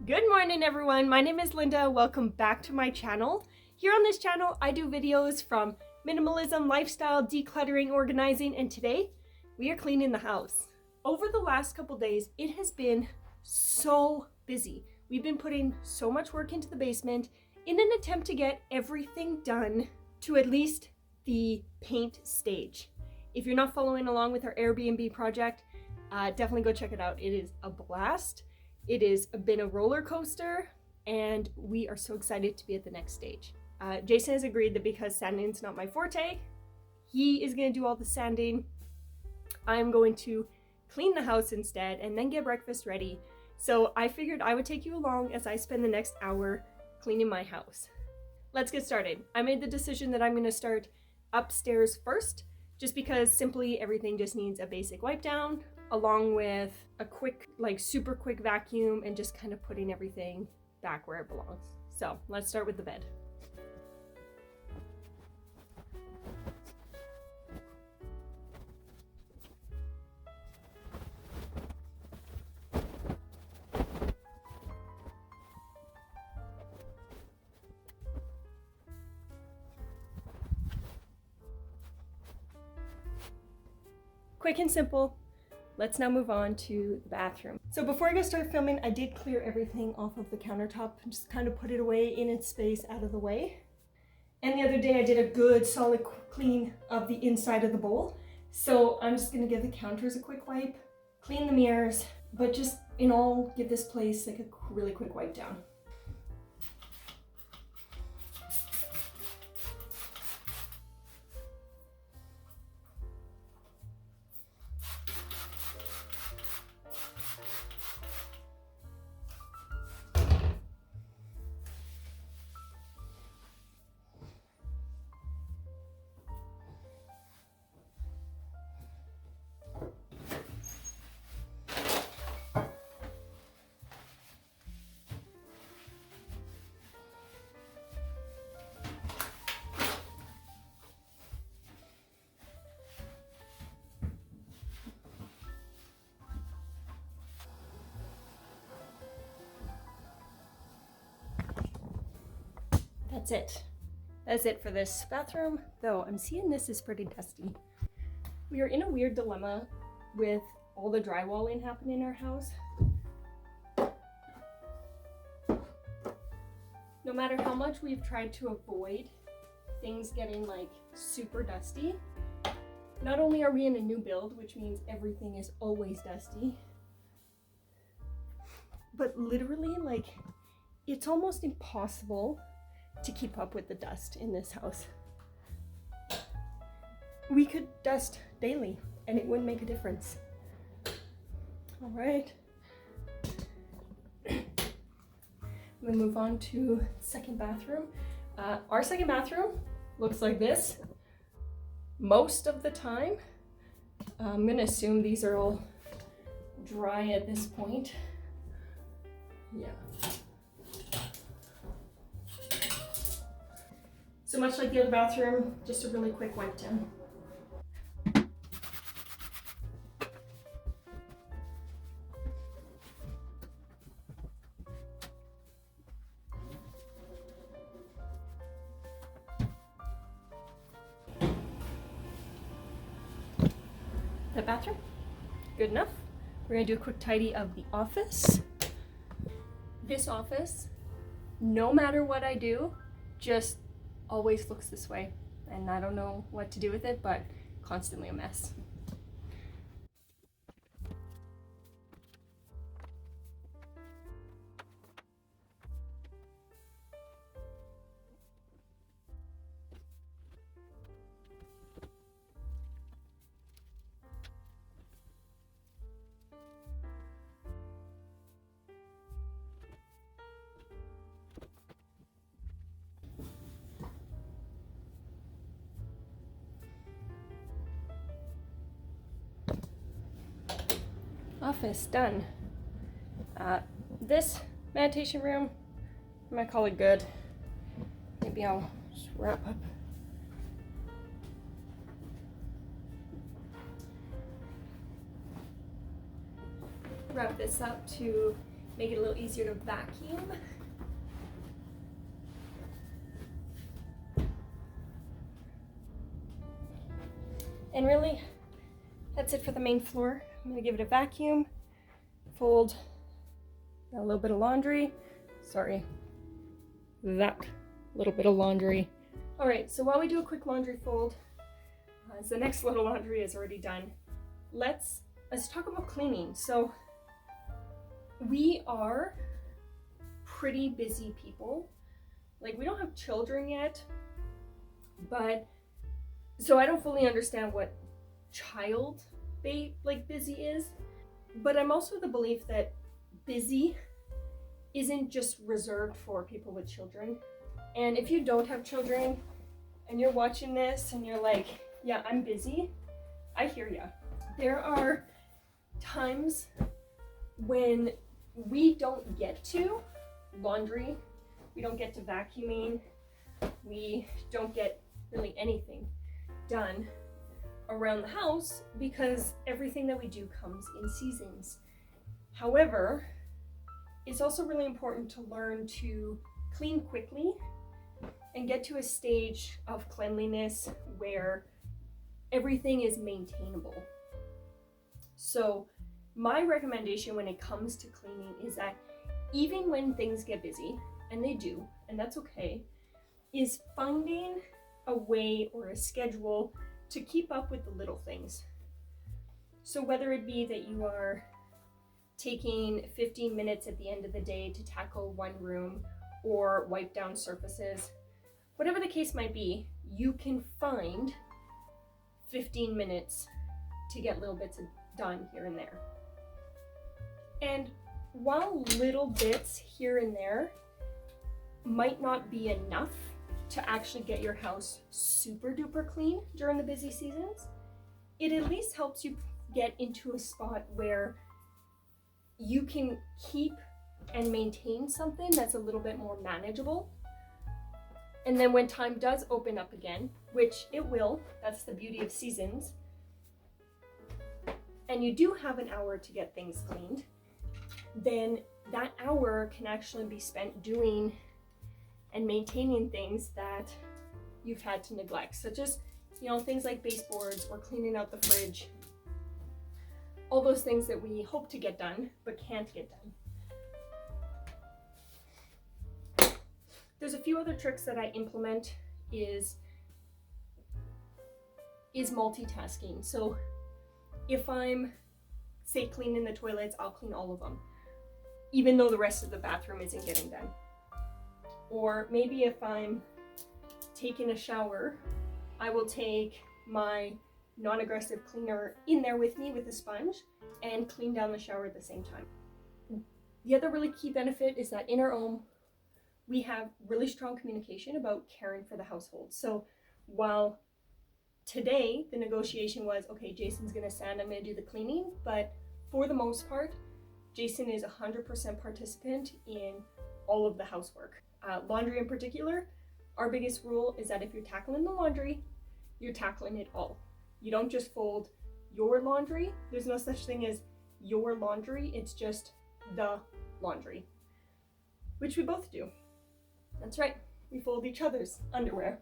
Good morning everyone, my name is Linda. Welcome back to my channel. Here on this channel I do videos from minimalism, lifestyle, decluttering, organizing, and today we are cleaning the house. Over the last couple days it has been so busy. We've been putting so much work into the basement in an attempt to get everything done to at least the paint stage. If you're not following along with our Airbnb project, definitely go check it out. It is a blast. It has been a roller coaster and we are so excited to be at the next stage. Jason has agreed that because sanding is not my forte, he is going to do all the sanding. I'm going to clean the house instead and then get breakfast ready. So I figured I would take you along as I spend the next hour cleaning my house. Let's get started. I made the decision that I'm going to start upstairs first, just because simply everything just needs a basic wipe down, along with a quick, super quick vacuum and just kind of putting everything back where it belongs. So let's start with the bed. Quick and simple. Let's now move on to the bathroom. So before I start filming, I did clear everything off of the countertop and just kind of put it away in its space out of the way. And the other day I did a good solid clean of the inside of the bowl. So I'm just gonna give the counters a quick wipe, clean the mirrors, but just in all give this place like a really quick wipe down. That's it. That's it for this bathroom, though I'm seeing this is pretty dusty. We are in a weird dilemma with all the drywalling happening in our house. No matter how much we've tried to avoid things getting super dusty, not only are we in a new build, which means everything is always dusty, but literally it's almost impossible to keep up with the dust in this house. We could dust daily and it wouldn't make a difference. All right. We'll move on to second bathroom. Our second bathroom looks like this most of the time. I'm gonna assume these are all dry at this point. Yeah. So much like the other bathroom, just a really quick wipe down. The bathroom, good enough. We're gonna do a quick tidy of the office. This office, no matter what I do, just always looks this way, and I don't know what to do with it, but constantly a mess. Office done. This meditation room, I might call it good. Maybe I'll just wrap up. Wrap this up to make it a little easier to vacuum. And really, that's it for the main floor. I'm gonna give it a vacuum, fold a little bit of laundry. Sorry, that little bit of laundry. All right, so while we do a quick laundry fold, as the next little laundry is already done, let's talk about cleaning. So we are pretty busy people. Like, we don't have children yet, but so I don't fully understand what child busy is, but I'm also the belief that busy isn't just reserved for people with children. And if you don't have children and you're watching this and you're like, yeah, I'm busy, I hear ya. There are times when we don't get to laundry, we don't get to vacuuming, we don't get really anything done around the house because everything that we do comes in seasons. However, it's also really important to learn to clean quickly and get to a stage of cleanliness where everything is maintainable. So my recommendation when it comes to cleaning is that even when things get busy, and they do, and that's okay, is finding a way or a schedule to keep up with the little things. So whether it be that you are taking 15 minutes at the end of the day to tackle one room or wipe down surfaces, whatever the case might be, you can find 15 minutes to get little bits done here and there. And while little bits here and there might not be enough to actually get your house super duper clean during the busy seasons, it at least helps you get into a spot where you can keep and maintain something that's a little bit more manageable. And then when time does open up again, which it will, that's the beauty of seasons, and you do have an hour to get things cleaned, then that hour can actually be spent doing and maintaining things that you've had to neglect, such as, things like baseboards or cleaning out the fridge. All those things that we hope to get done, but can't get done. There's a few other tricks that I implement is multitasking. So if I'm, say, cleaning the toilets, I'll clean all of them, even though the rest of the bathroom isn't getting done. Or maybe if I'm taking a shower, I will take my non-aggressive cleaner in there with me with a sponge and clean down the shower at the same time. The other really key benefit is that in our home, we have really strong communication about caring for the household. So while today the negotiation was, okay, Jason's gonna sand, I'm gonna do the cleaning, but for the most part, Jason is 100% participant in all of the housework. Laundry in particular, our biggest rule is that if you're tackling the laundry, you're tackling it all. You don't just fold your laundry. There's no such thing as your laundry. It's just the laundry, which we both do. That's right. We fold each other's underwear.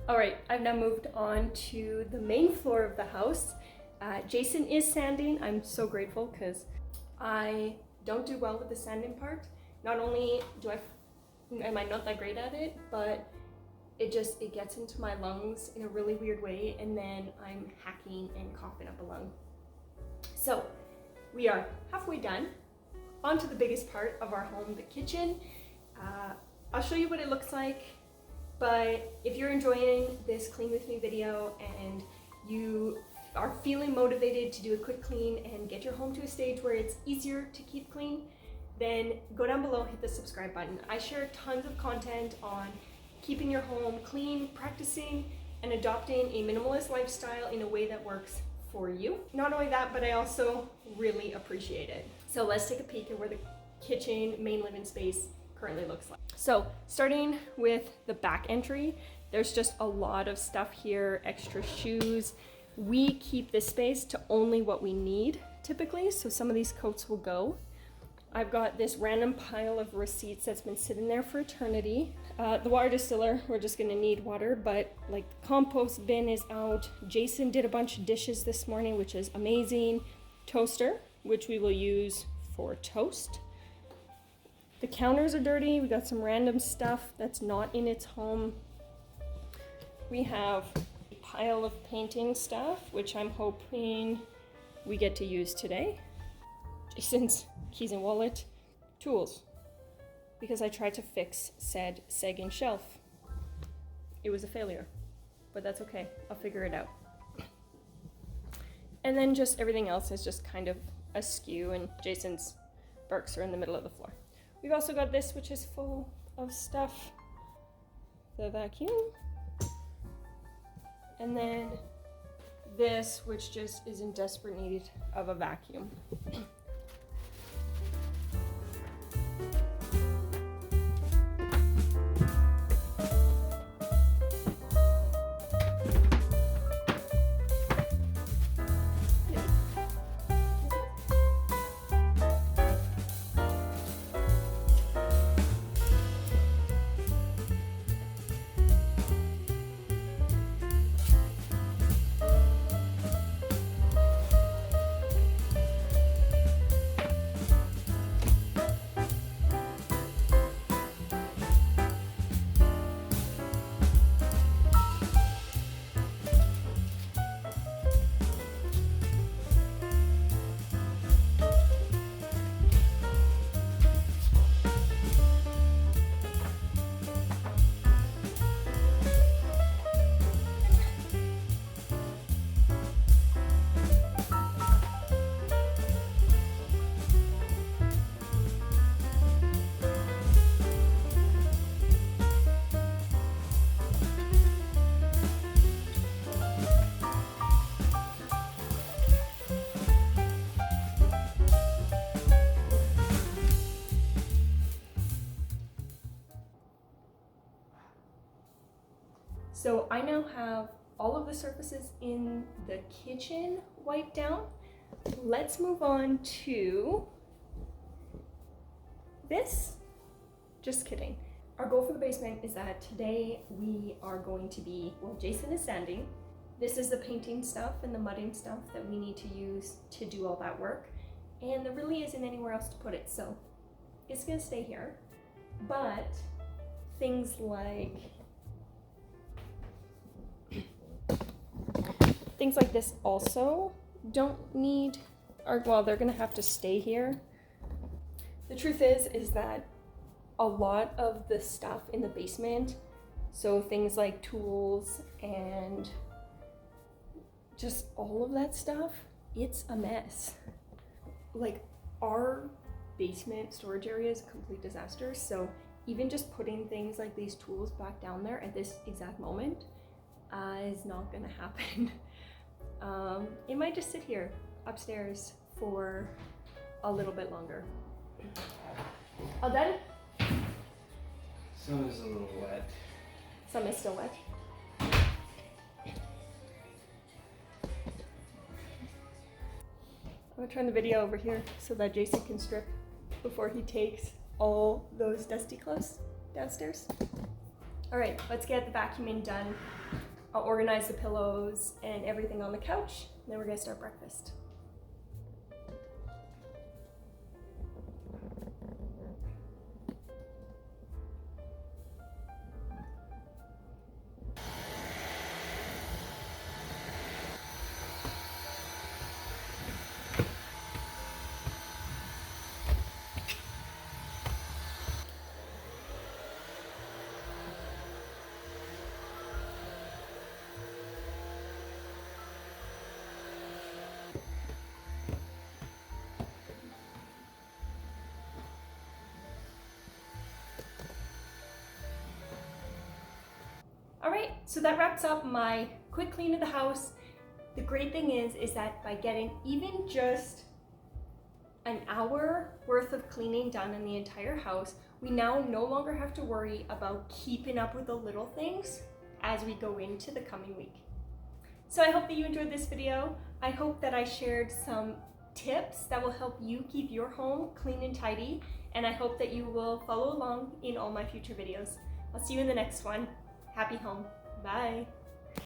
All right, I've now moved on to the main floor of the house. Jason is sanding. I'm so grateful because I don't do well with the sanding part. Not only am I not that great at it, but it gets into my lungs in a really weird way, and then I'm hacking and coughing up a lung. So we are halfway done. On to the biggest part of our home, the kitchen. I'll show you what it looks like. But if you're enjoying this Clean With Me video and you are feeling motivated to do a quick clean and get your home to a stage where it's easier to keep clean, then go down below, hit the subscribe button. I share tons of content on keeping your home clean, practicing and adopting a minimalist lifestyle in a way that works for you. Not only that, but I also really appreciate it. So let's take a peek at where the kitchen, main living space currently looks like. So starting with the back entry, there's just a lot of stuff here, extra shoes. We keep this space to only what we need typically, so some of these coats will go. I've got this random pile of receipts that's been sitting there for eternity. The water distiller, we're just gonna need water, but like the compost bin is out. Jason did a bunch of dishes this morning, which is amazing. Toaster, which we will use for toast. The counters are dirty. We got some random stuff that's not in its home. We have a pile of painting stuff, which I'm hoping we get to use today. Jason's keys and wallet, tools, because I tried to fix said sagging shelf. It was a failure, but that's okay. I'll figure it out. And then just everything else is just kind of askew, and Jason's barks are in the middle of the floor. We've also got this, which is full of stuff. The vacuum. And then this, which just is in desperate need of a vacuum. So I now have all of the surfaces in the kitchen wiped down. Let's move on to this. Just kidding. Our goal for the basement is that today we are going to be, well, Jason is sanding. This is the painting stuff and the mudding stuff that we need to use to do all that work. And there really isn't anywhere else to put it, so it's gonna stay here. But things like this also don't need, or well, they're gonna have to stay here. The truth is that a lot of the stuff in the basement, so things like tools and just all of that stuff, it's a mess. Like, our basement storage area is a complete disaster, so even just putting things like these tools back down there at this exact moment is not gonna happen. It might just sit here upstairs for a little bit longer. All done? Some is a little wet. Some is still wet. I'm gonna turn the video over here so that Jason can strip before he takes all those dusty clothes downstairs. All right, let's get the vacuuming done. I'll organize the pillows and everything on the couch, and then we're gonna start breakfast. All right, so that wraps up my quick clean of the house. The great thing is that by getting even just an hour worth of cleaning done in the entire house, we now no longer have to worry about keeping up with the little things as we go into the coming week. So I hope that you enjoyed this video. I hope that I shared some tips that will help you keep your home clean and tidy, and I hope that you will follow along in all my future videos. I'll see you in the next one. Happy home. Bye.